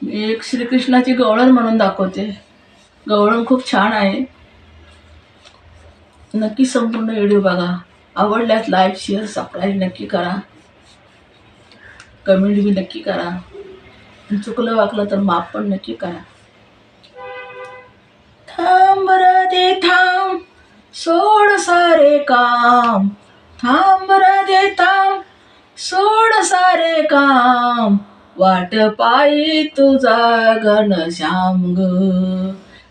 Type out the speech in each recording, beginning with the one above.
मी एक श्रीकृष्णाची गवळण म्हणून दाखवते. गवळण खूप छान आहे. नक्की संपूर्ण व्हिडिओ बघा. आवडल्यास लाईक शेअर सबस्क्राईब नक्की करा. कमेंट बी नक्की करा. चुकलं वाकलं तर माफ पण नक्की करा. थांब राधे थांब, सोड सारे काम. थांब राधे थांब, सोड सारे काम. वाट पायी तुझा घनश्याम ग,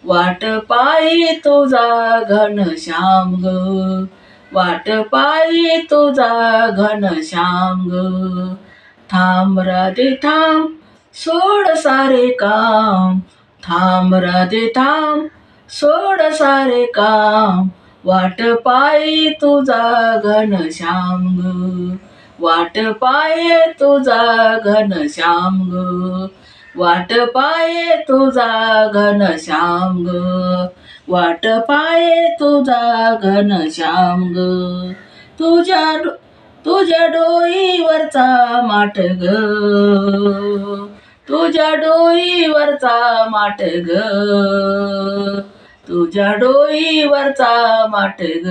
वाट पायी तुझा घनश्याम ग, वाट पायी तुझा घनश्याम ग. थांब राधे थांब, सोड सारे काम. थांब राधे थांब, सोड सारे काम. वाट पायी तुझा घनश्याम ग, वाट पाये तुझा घनश्याम ग, वाट पाये तुझा घनश्याम ग, वाट पाये तुझा घनश्याम ग. तुझ्या डोईवरचा माठ ग, तुझ्या डोईवरचा माठ ग, तुझ्या डोईवरचा माठ ग,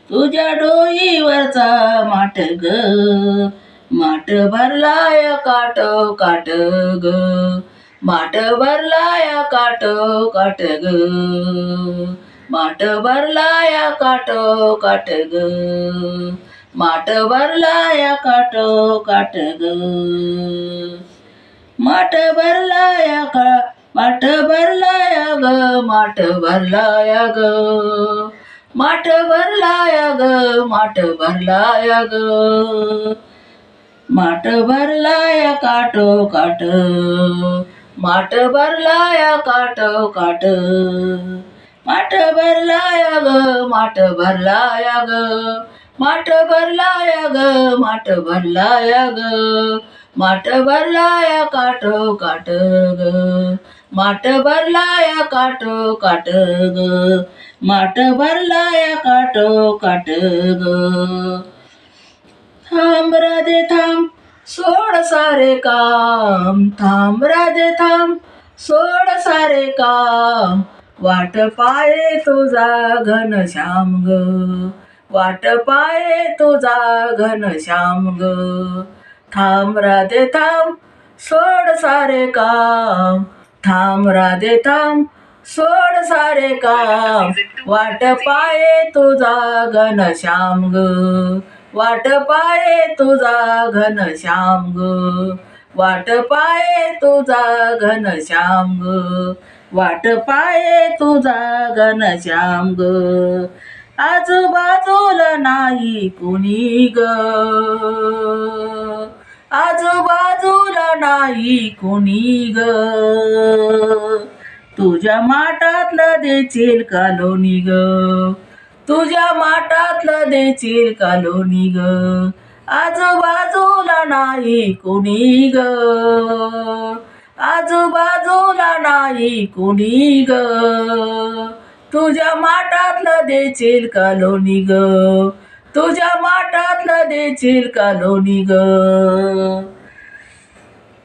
तुझ्या डोईवरचा माठ ग. माठ भरलाय काटो काट ग, माठ भरलाय काटो काट ग, माठ भरलाय काटो काट ग, माठ भरलाय काटो काट ग. माठ भरलाय माठ भरलाय ग, माठ भरलाय ग, माठ भरलाय ग, माठ भरलाय ग, माठ भरलाय काटो काट, माठ भरलाय काटो काट, माठ भरलाय ग, माठ भरलाय ग, माठ भरलाय ग, माठ भरलाय ग, माठ भरलाय काटो काट ग, माठ भरलाय काटो काट ग, माठ भरलाय काटो काट ग. थांब राधे थांब, सोड सारे काम. थांब राधे थांब, सोड सारे काम. वाट पाये तुझा घनश्याम ग, वाट पाये तुझा घनश्याम ग. थांब राधे थांब, सोड सारे काम. थांब राधे थांब, सोड सारे काम. वाट पाये तुझा घनश्याम ग, वाट पाये तुझा घनश्याम ग, वाट पाये तुझा घनश्याम ग, वाट पाये तुझा घनश्याम ग. आजूबाजूला नाही कुणी ग, आजूबाजूला नाही कुणी ग. तुझ्या माठातलं देशील कालोनी ग, तुझ्या माठातलं देशील कालोनी ग. आजूबाजूला नाही कुणी ग, आजूबाजूला नाही कुणी ग. तुझ्या माठातलं देशील कालोनी ग, तुझ्या माठातलं देशील कालोनी ग.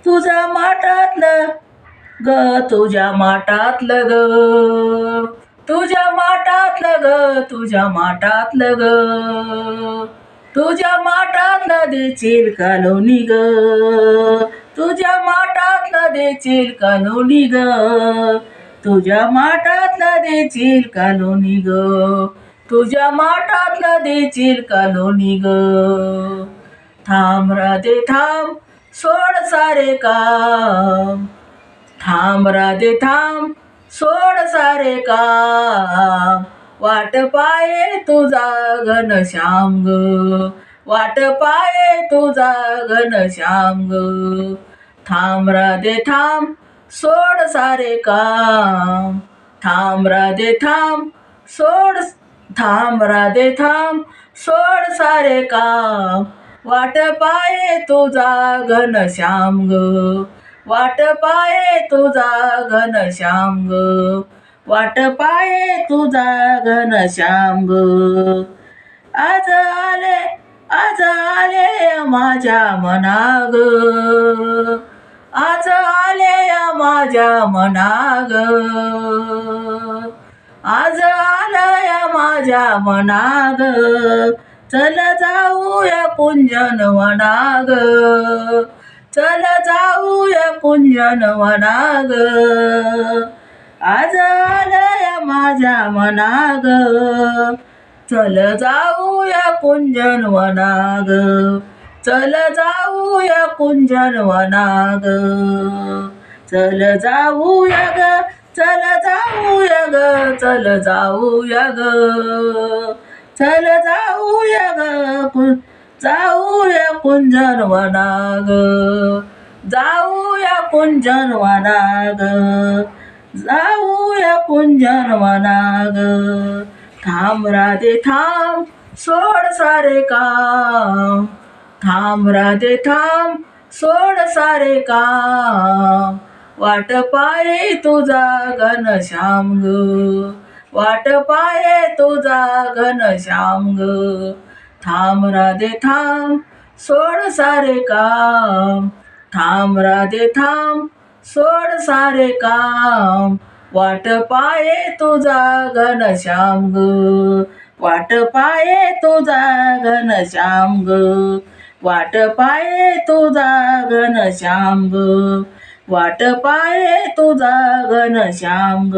तुझ्या माठातलं ग, तुझ्या माठातलं ग, तुझ्या माठातलं ग, तुझ्या माठातलं ग. तुझ्या माठातलं देशील कालोनी ग, तुझ्या माठातलं देशील कालोनी ग, तुझ्या माठातलं देशील कालोनी ग, तुझ्या माठातलं देशील कालोनी ग. थांब राधे थांब, सोड सारे काम. थांब राधे थांब, सोड सारे काम. वाट पाये तुझा घनश्याम ग, वाट पाये तुझा घनश्याम ग. थांब राधे थांब, सोड सारे काम. थांब राधे थांब, सोड, थांब राधे थांब, सोड सारे काम. वाट पाये तुझा घनश्याम ग, वाट पाये तुझा घनश्याम ग, वाट पाये तुझा घनश्याम ग. आज आले, आज आले माझ्या मना ग, आज माझ्या मनाग, आज आलया माझ्या मनाग, चल जाऊया कुंजन वनाग, चल जाऊया कुंजन वनाग, आज आलया माझ्या मनाग, चल जाऊया कुंजन वनाग, चल जाऊया कुंजन वनाग, चल जाऊया ग, चल जाऊया ग, चल जाऊया ग, चल जाऊया ग, जाऊया कुंजन वनाग, जाऊया कुंजन वनाग, जाऊया कुंजन वनाग, थांब राधे थांब, सोड सारे काम, थांब राधे थांब, सोड सारे काम, वाट पाये तुझा घनश्याम ग, वाट पाये तुझा घनश्याम ग, थांब राधे थांब, सोड सारे काम, थांब राधे थांब, सोड सारे काम, वाट पाये तुझा घनश्याम ग, वाट पाये तुझा घनश्याम ग, वाट पाये तुझा घनश्याम ग, वाट पाये तुझा घनश्याम ग,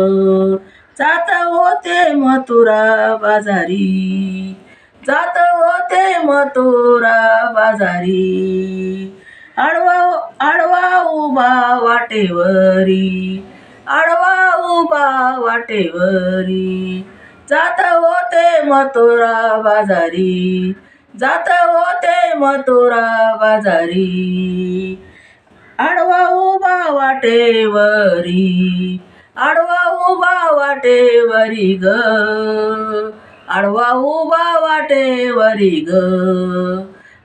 जात होते मथुरा बाजारी, जात होते मथुरा बाजारी, आडवा आडवा उभा वाटेवरी, आडवा उभा वाटेवरी, जात होते मथुरा बाजारी, जात होते मथुरा बाजारी, आडवा उभा वाटेवरी, आडवा उभा वाटेवरी ग, आडवा उभा वाटेवरी ग,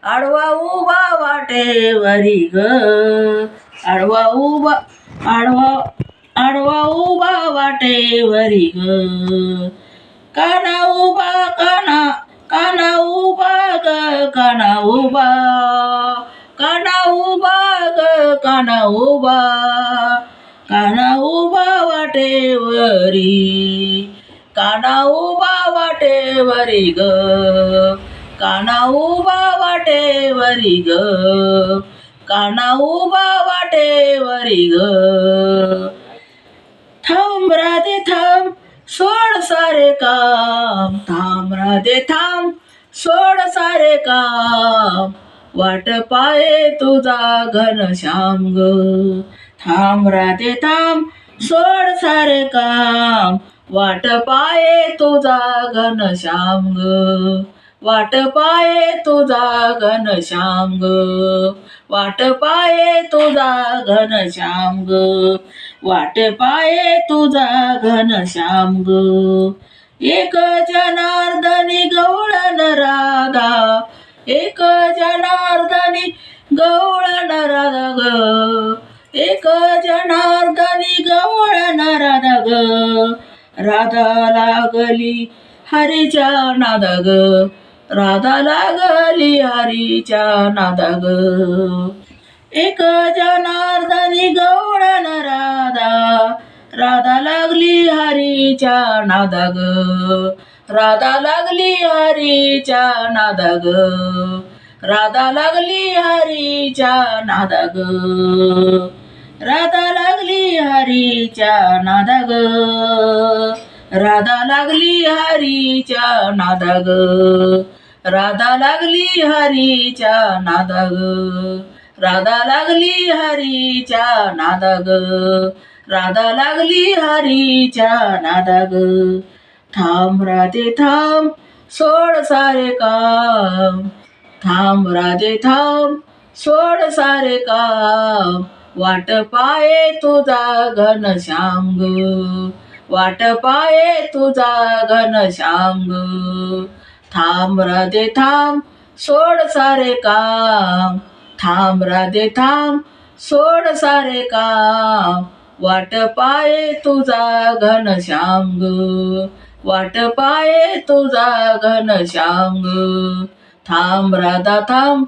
आडवा उभा वाटेवरी ग, आडवा उभा आडवा उभा वाटेवरी ग, काना उभा काना, काना उभा ग, काना उभा, काना उभा ग, काना उभा, काना उभा वाटेवरी, काना उभा वाटेवरी ग, काना उभा वाटेवरी ग, काना उभा वाटेवरी ग, थांब राधे थांब, सोड सारे काम, थांब राधे थांब, सोड सारे काम, वाट पाये तुझा घनश्याम ग, थांब राधे थांब, सोड सारे काम, वाट पाये तुझा घनश्याम ग, वाट पाये तुझा घनश्याम ग, वाट पाये तुझा घनश्याम ग, वाट पाये तुझा घनश्याम ग, एक जनार्दनी गवळण राधा, एक जनार्दनी गवळण राधा ग, एक जनार्दनी गवळण राधा ग, राधा लागली हरीच्या नादा ग, राधा लागली हरीच्या नादा ग, एक जनार्दनी गवळण राधा, राधा लागली हरीच्या नादा ग, राधा लागली हरीच्या नादा ग, राधा लागली हरीच्या नादा ग, राधा लागली हरीच्या नादा ग, राधा लागली हरीच्या नादा ग, राधा लागली हरीच्या नादा ग, राधा लागली हरीच्या नादा ग, राधा लागली हरीच्या नादा ग, थांब राधे थांब, सोड सारे काम, थांब राधे थांब, सोड सारे काम, वाट पाये तुझा घनश्याम ग, वाट पाये तुझा घनश्याम ग, थांब राधे थांब, सोड सारे काम, थांब राधे थांब, सोड सारे काम, वाट पाये तुझा घनश्याम ग, वाट पाये तुझा घनश्याम ग, थांब राधा थांब,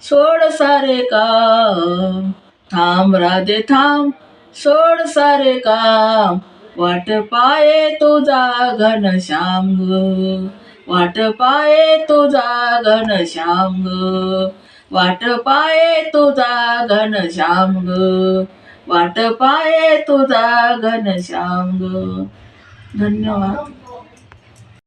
सोड सारे काम, थांब राधे थांब, सोड सारे काम वाट पाये तुझा घनश्याम ग वाट पाये तुझा घनश्याम ग वाट पाये तुझा घनश्याम ग वाट पाये तुझा घनश्याम ग. धन्यवाद.